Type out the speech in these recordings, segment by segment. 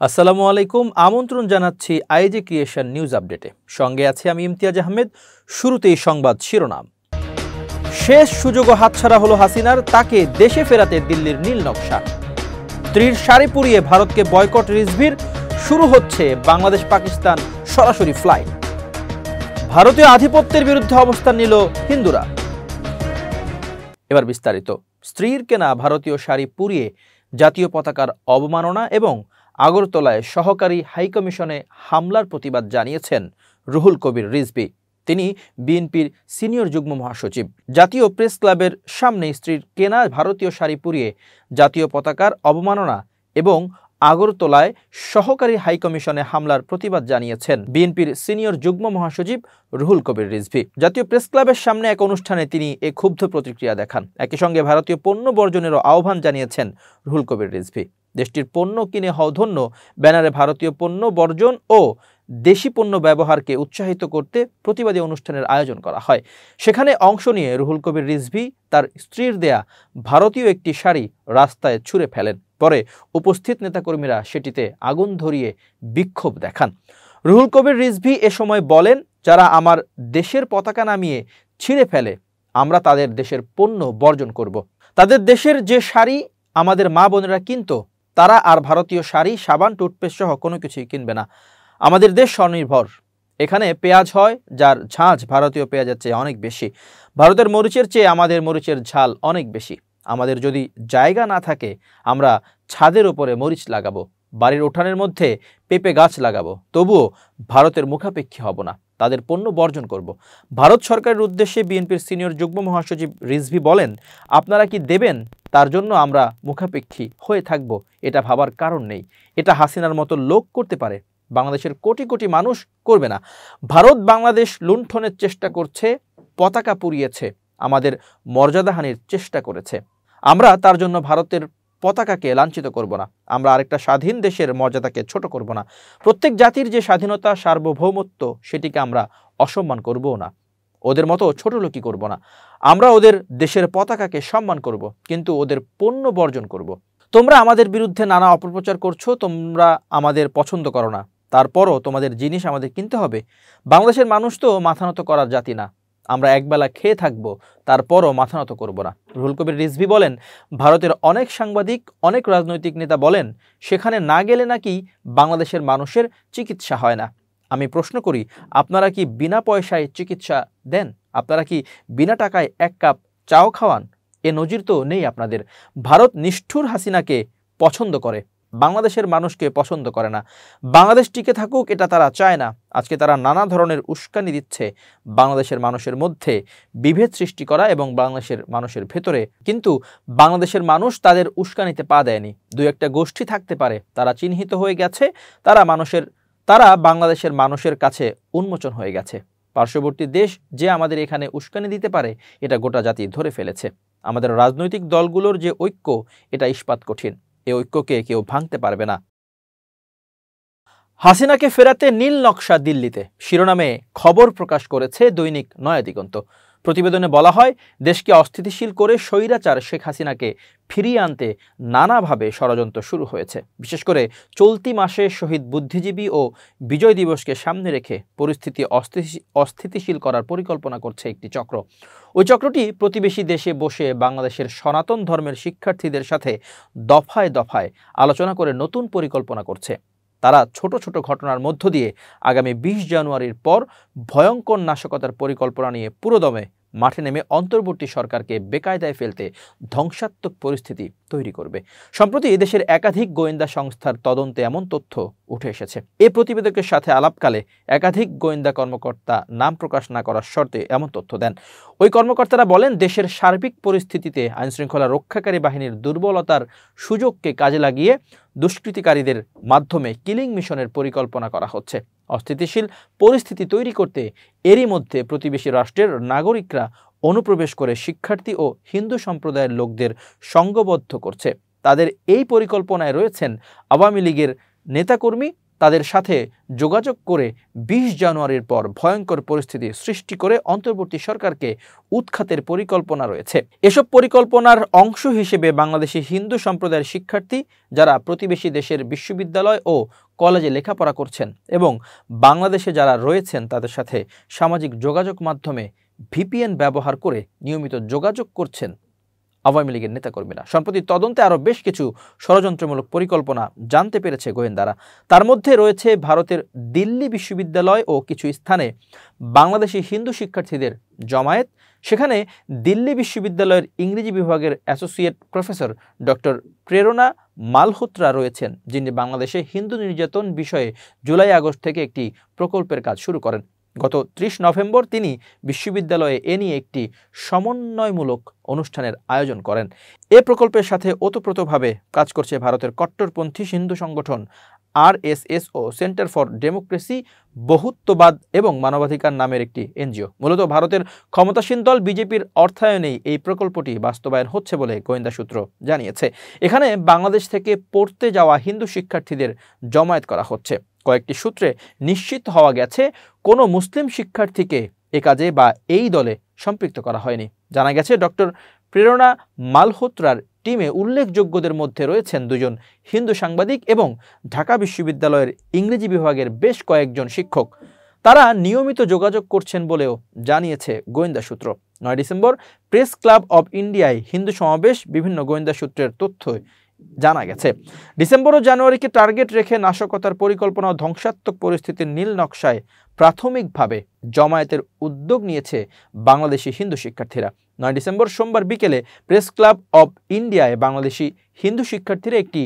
আসসালামু আলাইকুম। আমন্ত্রণ জানাচ্ছি আইজি ক্রিয়েশন নিউজ আপডেটে। সঙ্গে আছি আমি ইমতিয়াজ আহমেদ। শুরুতেই সংবাদ শিরোনাম। শেষ সুযোগও হাতছাড়া হলো হাসিনার, তাকে দেশে ফেরাতে দিল্লির নীল নকশা। স্ত্রীর শাড়ি পুড়িয়ে ভারতকে বয়কট রিজভির, শুরু হচ্ছে বাংলাদেশ পাকিস্তান সরাসরি ফ্লাইট। ভারতীয় আধিপত্যের বিরুদ্ধে অবস্থান নিল হিন্দুরা। এবার বিস্তারিত। স্ত্রীর কেনা ভারতীয় শাড়ি পুড়িয়ে জাতীয় পতাকার অবমাননা এবং আগরতলায় সহকারী হাইকমিশনে হামলার প্রতিবাদ জানিয়েছেন রুহুল কবির রিজভী। তিনি বিএনপির সিনিয়র যুগ্ম মহাসচিব। জাতীয় প্রেস ক্লাবের সামনে স্ত্রীর কেনা ভারতীয় শাড়ি পুড়িয়ে জাতীয় পতাকার অবমাননা এবং আগরতলায় সহকারী হাইকমিশনে হামলার প্রতিবাদ জানিয়েছেন বিএনপির সিনিয়র যুগ্ম মহাসচিব রুহুল কবির রিজভী। জাতীয় প্রেস ক্লাবের সামনে এক অনুষ্ঠানে তিনি এ ক্ষুব্ধ প্রতিক্রিয়া দেখান। একই সঙ্গে ভারতীয় পণ্য বর্জনেরও আহ্বান জানিয়েছেন রুহুল কবির রিজভী। দেশটির পণ্য কিনে হও ধন্য ব্যানারে ভারতীয় পণ্য বর্জন ও দেশি পণ্য ব্যবহারকে উৎসাহিত করতে প্রতিবাদী অনুষ্ঠানের আয়োজন করা হয়। সেখানে অংশ নিয়ে রুহুল কবির রিজভী তার স্ত্রীর দেয়া ভারতীয় একটি শাড়ি রাস্তায় ছুঁড়ে ফেলেন। পরে উপস্থিত নেতাকর্মীরা সেটিতে আগুন ধরিয়ে বিক্ষোভ দেখান। রুহুল কবির রিজভী এ সময় বলেন, যারা আমার দেশের পতাকা নামিয়ে ছিঁড়ে ফেলে, আমরা তাদের দেশের পণ্য বর্জন করব। তাদের দেশের যে শাড়ি আমাদের মা বোনেরা কিনতো, তারা আর ভারতীয় শাড়ি, সাবান, টুথপেস্ট সহ কোনো কিছুই কিনবে না। আমাদের দেশ স্বনির্ভর। এখানে পেঁয়াজ হয় যার ঝাঁঝ ভারতীয় পেঁয়াজের চেয়ে অনেক বেশি। ভারতের মরিচের চেয়ে আমাদের মরিচের ঝাল অনেক বেশি। আমাদের যদি জায়গা না থাকে, আমরা ছাদের ওপরে মরিচ লাগাবো, বাড়ির উঠানের মধ্যে পেঁপে গাছ লাগাবো, তবুও ভারতের মুখাপেক্ষী হব না, তাদের পণ্য বর্জন করব। ভারত সরকারের উদ্দেশ্যে বিএনপির সিনিয়র যুগ্ম মহাসচিব রিজভী বলেন, আপনারা কি দেবেন তার জন্য আমরা মুখাপেক্ষী হয়ে থাকব, এটা ভাবার কারণ নেই। এটা হাসিনার মতো লোক করতে পারে, বাংলাদেশের কোটি কোটি মানুষ করবে না। ভারত বাংলাদেশ লুণ্ঠনের চেষ্টা করছে, পতাকা পুড়িয়েছে, আমাদের মর্যাদাহানির চেষ্টা করেছে। আমরা তার জন্য ভারতের পতাকাকে লাঞ্ছিত করব না। আমরা আরেকটা স্বাধীন দেশের মর্যাদাকে ছোট করব না। প্রত্যেক জাতির যে স্বাধীনতা, সার্বভৌমত্ব, সেটিকে আমরা অসম্মান করবও না। ওদের মতো ছোটলোকি করব না। আমরা ওদের দেশের পতাকাকে সম্মান করব, কিন্তু ওদের পণ্য বর্জন করব। তোমরা আমাদের বিরুদ্ধে নানা অপপ্রচার করছো, তোমরা আমাদের পছন্দ করো না, তারপরও তোমাদের জিনিস আমাদের কিনতে হবে। বাংলাদেশের মানুষ তো মাথা নত করার জাতি না। আমরা একবেলা খেয়ে থাকবো, তারপরও মাথা নত করব না। রুহুল কবির রিজভী বলেন, ভারতের অনেক সাংবাদিক, অনেক রাজনৈতিক নেতা বলেন সেখানে না গেলে নাকি বাংলাদেশের মানুষের চিকিৎসা হয় না। আমি প্রশ্ন করি, আপনারা কি বিনা পয়সায় চিকিৎসা দেন? আপনারা কি বিনা টাকায় এক কাপ চাও খাওয়ান? এ নজির তো নেই আপনাদের। ভারত নিষ্ঠুর হাসিনাকে পছন্দ করে, বাংলাদেশের মানুষকে পছন্দ করে না। বাংলাদেশ টিকে থাকুক এটা তারা চায় না। আজকে তারা নানা ধরনের উস্কানি দিচ্ছে বাংলাদেশের মানুষের মধ্যে বিভেদ সৃষ্টি করা এবং বাংলাদেশের মানুষের ভেতরে, কিন্তু বাংলাদেশের মানুষ তাদের উস্কানিতে পা দেয়নি। দু একটা গোষ্ঠী থাকতে পারে, তারা চিহ্নিত হয়ে গেছে, তারা বাংলাদেশের মানুষের কাছে উন্মোচন হয়ে গেছে। পার্শ্ববর্তী দেশ যে আমাদের এখানে উস্কানি দিতে পারে, এটা গোটা জাতি ধরে ফেলেছে। আমাদের রাজনৈতিক দলগুলোর যে ঐক্য, এটা ইস্পাত কঠিন। এই ঐক্যকে কেউ ভাঙতে পারবে না। হাসিনাকে ফেরাতে নীল নকশা দিল্লিতে, শিরোনামে খবর প্রকাশ করেছে দৈনিক নয়া দিগন্ত। প্রতিবেদনে বলা হয়, দেশকে অস্থিতিশীল করে স্বৈরাচার শেখ হাসিনাকে ফিরিয়ে আনতে নানাভাবে ষড়যন্ত্র শুরু হয়েছে। বিশেষ করে চলতি মাসে শহীদ বুদ্ধিজীবী ও বিজয় দিবসকে সামনে রেখে পরিস্থিতি অস্থিতিশীল করার পরিকল্পনা করছে একটি চক্র। ওই চক্রটি প্রতিবেশী দেশে বসে বাংলাদেশের সনাতন ধর্মের শিক্ষার্থীদের সাথে দফায় দফায় আলোচনা করে নতুন পরিকল্পনা করছে। তারা ছোট ছোট ঘটনার মধ্য দিয়ে আগামী 20 জানুয়ারির পর ভয়ঙ্কর নাশকতার পরিকল্পনা নিয়ে পুরোদমে মাঠে নেমে অন্তর্বর্তী সরকারকে বেকায়দায় ফেলতে ধ্বংসাত্মক পরিস্থিতি তৈরি করবে। সম্প্রতি দেশের একাধিক গোয়েন্দা সংস্থার তদন্তে এমন তথ্য উঠে এসেছে। এই প্রতিবেদকের সাথে আলাপকালে একাধিক গোয়েন্দা কর্মকর্তা নাম প্রকাশ না করার শর্তে এমন তথ্য দেন। ওই কর্মকর্তারা বলেন, দেশের সার্বিক পরিস্থিতিতে আইনশৃঙ্খলা রক্ষাকারী বাহিনীর দুর্বলতার সুযোগকে কাজে লাগিয়ে দুষ্কৃতিকারীদের মাধ্যমে কিলিং মিশনের পরিকল্পনা করা হচ্ছে। অস্থিতিশীল পরিস্থিতি তৈরি করতে এরই মধ্যে প্রতিবেশী রাষ্ট্রের নাগরিকরা অনুপ্রবেশ করে শিক্ষার্থী ও হিন্দু সম্প্রদায়ের লোকদের সংঘবদ্ধ করছে। তাদের এই পরিকল্পনায় রয়েছেন আওয়ামী লীগের নেতাকর্মী, তাদের সাথে যোগাযোগ করে ২০ জানুয়ারির পর ভয়ঙ্কর পরিস্থিতি সৃষ্টি করে অন্তর্বর্তী সরকারকে উৎখাতের পরিকল্পনা রয়েছে। এসব পরিকল্পনার অংশ হিসেবে বাংলাদেশি হিন্দু সম্প্রদায়ের শিক্ষার্থী যারা প্রতিবেশী দেশের বিশ্ববিদ্যালয় ও কলেজে লেখাপড়া করছেন এবং বাংলাদেশে যারা রয়েছেন তাদের সাথে সামাজিক যোগাযোগ মাধ্যমে ভিপিএন ব্যবহার করে নিয়মিত যোগাযোগ করছেন আওয়ামী লীগের নেতাকর্মীরা। সম্প্রতি তদন্তে আরও বেশ কিছু ষড়যন্ত্রমূলক পরিকল্পনা জানতে পেরেছে গোয়েন্দারা। তার মধ্যে রয়েছে ভারতের দিল্লি বিশ্ববিদ্যালয় ও কিছু স্থানে বাংলাদেশি হিন্দু শিক্ষার্থীদের জমায়েত। সেখানে দিল্লি বিশ্ববিদ্যালয়ের ইংরেজি বিভাগের অ্যাসোসিয়েট প্রফেসর ডক্টর প্রেরণা মালহোত্রা রয়েছেন, যিনি বাংলাদেশে হিন্দু নির্যাতন বিষয়ে জুলাই আগস্ট থেকে একটি প্রকল্পের কাজ শুরু করেন। গত ৩০ নভেম্বর তিনি বিশ্ববিদ্যালয়ে এ নিয়ে একটি সমন্বয়মূলক অনুষ্ঠানের আয়োজন করেন। এ প্রকল্পের সাথে ওতপ্রোতভাবে কাজ করছে ভারতের কট্টরপন্থী হিন্দু সংগঠন RSS ও সেন্টার ফর ডেমোক্রেসি, বহুত্ববাদ এবং মানবাধিকার নামের একটি এনজিও। মূলত ভারতের ক্ষমতাসীন দল বিজেপির অর্থায়নেই এই প্রকল্পটি বাস্তবায়ন হচ্ছে বলে গোয়েন্দা সূত্র জানিয়েছে। এখানে বাংলাদেশ থেকে পড়তে যাওয়া হিন্দু শিক্ষার্থীদের জমায়েত করা হচ্ছে। কয়েকটি সূত্রে নিশ্চিত হওয়া গেছে কোনো মুসলিম শিক্ষার্থীকে এ কাজে বা এই দলে সম্পৃক্ত করা হয়নি। জানা গেছে ডক্টর প্রেরণা মালহোত্রার টিমে উল্লেখযোগ্যদের মধ্যে রয়েছেন ২ জন হিন্দু সাংবাদিক এবং ঢাকা বিশ্ববিদ্যালয়ের ইংরেজি বিভাগের বেশ কয়েকজন শিক্ষক। তারা নিয়মিত যোগাযোগ করছেন বলেও জানিয়েছে গোয়েন্দা সূত্র। ৯ ডিসেম্বর প্রেস ক্লাব অব ইন্ডিয়ায় হিন্দু সমাবেশ, বিভিন্ন গোয়েন্দা সূত্রের তথ্য জানা গেছে। ডিসেম্বর ও জানুয়ারিকে টার্গেট রেখে নাশকতার পরিকল্পনা ও ধ্বংসাত্মক পরিস্থিতির নীল নকশায় প্রাথমিকভাবে জমায়েতের উদ্যোগ নিয়েছে বাংলাদেশি হিন্দু শিক্ষার্থীরা। ৯ ডিসেম্বর সোমবার বিকেলে প্রেস ক্লাব অব ইন্ডিয়ায় বাংলাদেশি হিন্দু শিক্ষার্থীরা একটি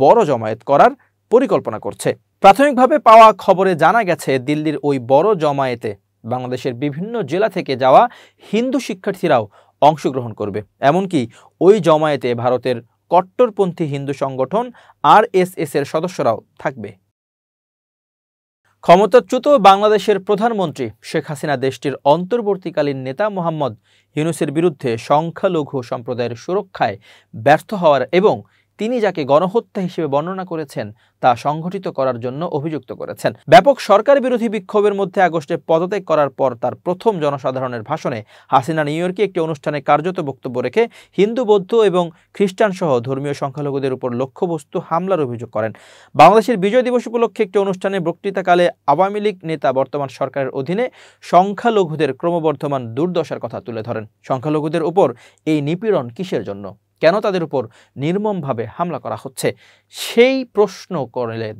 বড় জমায়েত করার পরিকল্পনা করছে। প্রাথমিকভাবে পাওয়া খবরে জানা গেছে দিল্লির ওই বড় জমায়েতে বাংলাদেশের বিভিন্ন জেলা থেকে যাওয়া হিন্দু শিক্ষার্থীরাও অংশগ্রহণ করবে। এমনকি ওই জমায়েতে ভারতের কট্টরপন্থী হিন্দু সংগঠন RSS এর সদস্যরাও থাকবে। ক্ষমতাচ্যুত বাংলাদেশের প্রধানমন্ত্রী শেখ হাসিনা দেশটির অন্তর্বর্তীকালীন নেতা মোহাম্মদ ইউনূসের বিরুদ্ধে সংখ্যালঘু সম্প্রদায়ের সুরক্ষায় ব্যর্থ হওয়ার এবং তিনি যাকে গণহত্যা হিসেবে বর্ণনা করেছেন তা সংঘটিত করার জন্য অভিযুক্ত করেছেন। ব্যাপক সরকার বিরোধী বিক্ষোভের মধ্যে আগস্টে পদত্যাগ করার পর তার প্রথম জনসাধারণের ভাষণে হাসিনা নিউ ইয়র্কে একটি অনুষ্ঠানে কার্যত বক্তব্য রেখে হিন্দু, বৌদ্ধ এবং খ্রিস্টান সহ ধর্মীয় সংখ্যালঘুদের উপর লক্ষ্যবস্তু হামলার অভিযোগ করেন। বাংলাদেশের বিজয় দিবস উপলক্ষে একটি অনুষ্ঠানে বক্তৃতাকালে আওয়ামী লীগ নেতা বর্তমান সরকারের অধীনে সংখ্যালঘুদের ক্রমবর্ধমান দুর্দশার কথা তুলে ধরেন। সংখ্যালঘুদের উপর এই নিপীড়ন কিসের জন্য? কেন তাদের উপর নির্মমভাবে হামলা করা হচ্ছে? সেই প্রশ্ন করলেন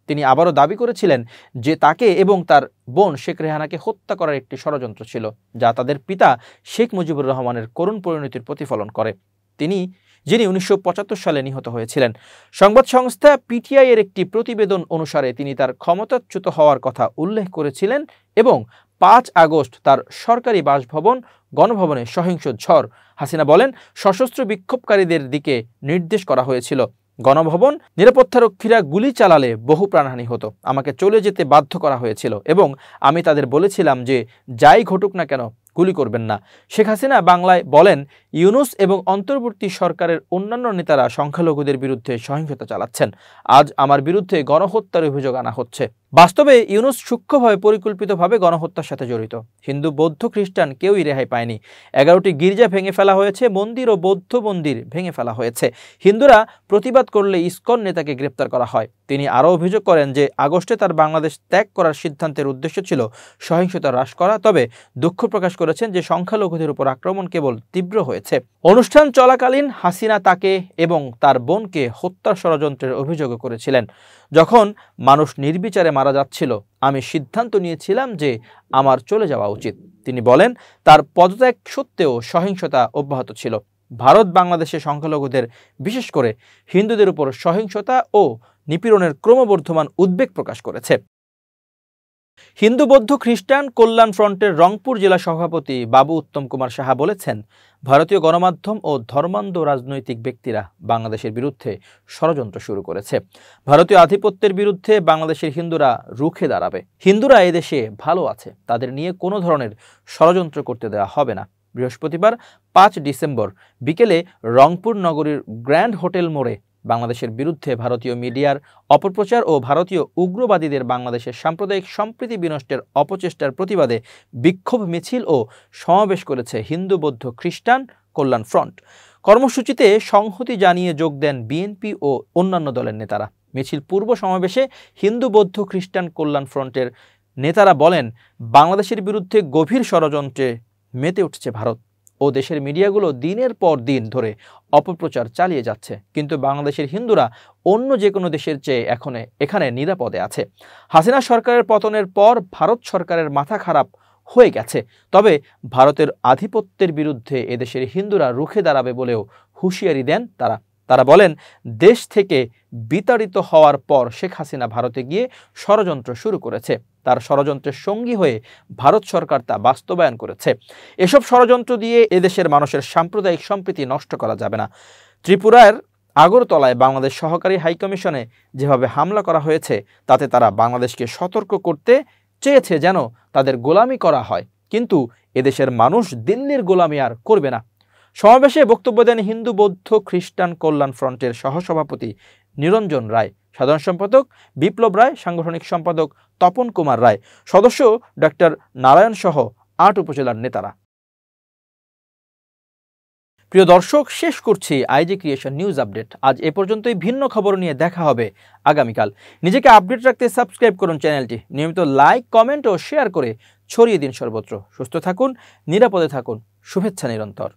তিনি আবারও দাবি করেছিলেন যে তাকে এবং তার বোন শেখ রেহানাকে হত্যা করার একটি ষড়যন্ত্র ছিল, যা তাদের পিতা শেখ মুজিবুর রহমানের করুণ পরিণতির প্রতিফলন করে। যিনি 1975 সালে নিহত হয়েছিলেন। সংবাদ সংস্থা PTI এর একটি প্রতিবেদন অনুসারে তিনি তার ক্ষমতাচ্যুত হওয়ার কথা উল্লেখ করেছিলেন এবং 5 আগস্ট তার সরকারি বাসভবন গণভবনে সহিংস ঝড়। হাসিনা বলেন, সশস্ত্র বিক্ষোভকারীদের দিকে নির্দেশ করা হয়েছিল। গণভবন নিরাপত্তারক্ষীরা গুলি চালালে বহু প্রাণহানি হতো। আমাকে চলে যেতে বাধ্য করা হয়েছিল এবং আমি তাদের বলেছিলাম যে যাই ঘটুক না কেন গুলি করবেন না। শেখ হাসিনা বাংলায় বলেন, ইউনূস এবং অন্তর্বর্তী সরকারের অন্যান্য নেতারা সংখ্যালঘুদের বিরুদ্ধে সহিংসতা চালাচ্ছেন। আজ আমার বিরুদ্ধে গণহত্যার অভিযোগ আনা হচ্ছে। বাস্তবে ইউনূস সূক্ষ্মভাবে পরিকল্পিতভাবে গণহত্যার সাথে জড়িত। হিন্দু, বৌদ্ধ, খ্রিস্টান কেউই রেহাই পায়নি। 11টি গির্জা ভেঙে ফেলা হয়েছে, মন্দির ও বৌদ্ধ মন্দির ভেঙে ফেলা হয়েছে। হিন্দুরা প্রতিবাদ করলে ইসকন নেতাকে গ্রেপ্তার করা হয়। তিনি আরও অভিযোগ করেন যে আগস্টে তার বাংলাদেশ ত্যাগ করার সিদ্ধান্তের উদ্দেশ্য ছিল সহিংসতা হ্রাস করা। তবে দুঃখ প্রকাশ করেছেন যে সংখ্যালঘুদের উপর আক্রমণ কেবল তীব্র হয়েছে। অনুষ্ঠান চলাকালীন হাসিনা তাকে এবং তার বোনকে হত্যার ষড়যন্ত্রের অভিযোগ করেছিলেন। যখন মানুষ নির্বিচারে মারা যাচ্ছিল, আমি সিদ্ধান্ত নিয়েছিলাম যে আমার চলে যাওয়া উচিত। তিনি বলেন, তার পদত্যাগ সত্ত্বেও সহিংসতা অব্যাহত ছিল। ভারত বাংলাদেশে সংখ্যালঘুদের, বিশেষ করে হিন্দুদের উপর সহিংসতা ও নিপীড়নের ক্রমবর্ধমান উদ্বেগ প্রকাশ করেছে। হিন্দু, বৌদ্ধ, খ্রিস্টান কল্যাণ ফ্রন্টের রংপুর জেলা সভাপতি বাবু উত্তম কুমার সাহা বলেছেন, ভারতীয় গণমাধ্যম ও ধর্মান্ধ রাজনৈতিক ব্যক্তিরা বাংলাদেশের বিরুদ্ধে ষড়যন্ত্র শুরু করেছে। ভারতীয় আধিপত্যের বিরুদ্ধে বাংলাদেশের হিন্দুরা রুখে দাঁড়াবে। হিন্দুরা এদেশে ভালো আছে, তাদের নিয়ে কোনো ধরনের ষড়যন্ত্র করতে দেওয়া হবে না। বৃহস্পতিবার 5 ডিসেম্বর বিকেলে রংপুর নগরীর গ্র্যান্ড হোটেল মোড়ে বাংলাদেশের বিরুদ্ধে ভারতীয় মিডিয়ার অপপ্রচার ও ভারতীয় উগ্রবাদীদের বাংলাদেশের সাম্প্রদায়িক সম্প্রীতি বিনষ্টের অপচেষ্টার প্রতিবাদে বিক্ষোভ মিছিল ও সমাবেশ করেছে হিন্দু বৌদ্ধ খ্রিস্টান কল্যাণ ফ্রন্ট। কর্মসূচিতে সংহতি জানিয়ে যোগ দেন বিএনপি ও অন্যান্য দলের নেতারা। মিছিল পূর্ব সমাবেশে হিন্দু বৌদ্ধ খ্রিস্টান কল্যাণ ফ্রন্টের নেতারা বলেন, বাংলাদেশের বিরুদ্ধে গভীর ষড়যন্ত্রে মেতে উঠছে ভারত ও দেশের মিডিয়াগুলো দিনের পর দিন ধরে অপপ্রচার চালিয়ে যাচ্ছে, কিন্তু বাংলাদেশের হিন্দুরা অন্য যে কোনো দেশের চেয়ে এখানে নিরাপদে আছে। হাসিনা সরকারের পতনের পর ভারত সরকারের মাথা খারাপ হয়ে গেছে, তবে ভারতের আধিপত্যের বিরুদ্ধে এদেশের হিন্দুরা রুখে দাঁড়াবে বলেও হুঁশিয়ারি দেন তারা বলেন, দেশ থেকে বিতাড়িত হওয়ার পর শেখ হাসিনা ভারতে গিয়ে ষড়যন্ত্র শুরু করেছে। তার ষড়যন্ত্রের সঙ্গী হয়ে ভারত সরকার তা বাস্তবায়ন করেছে। এসব ষড়যন্ত্র দিয়ে এদেশের মানুষের সাম্প্রদায়িক সম্প্রীতি নষ্ট করা যাবে না। ত্রিপুরার আগরতলায় বাংলাদেশ সহকারী হাইকমিশনে যেভাবে হামলা করা হয়েছে, তাতে তারা বাংলাদেশকে সতর্ক করতে চেয়েছে যেন তাদের গোলামি করা হয়, কিন্তু এদেশের মানুষ দিল্লির গোলামি আর করবে না। সমাবেশে বক্তব্য দেন হিন্দু বৌদ্ধ খ্রিস্টান কল্যাণ ফ্রন্টের সহসভাপতি নিরঞ্জন রায়, সাধারণ সম্পাদক বিপ্লব রায়, সাংগঠনিক সম্পাদক তপন কুমার রায়, সদস্য ডক্টর নারায়ণ সহ ৮ উপজেলার নেতারা। প্রিয় দর্শক, শেষ করছি আইজি ক্রিয়েশন নিউজ আপডেট। আজ এ পর্যন্তই। ভিন্ন খবর নিয়ে দেখা হবে আগামীকাল। নিজেকে আপডেট রাখতে সাবস্ক্রাইব করুন চ্যানেলটি, নিয়মিত লাইক, কমেন্ট ও শেয়ার করে ছড়িয়ে দিন সর্বত্র। সুস্থ থাকুন, নিরাপদে থাকুন, শুভেচ্ছা নিরন্তর।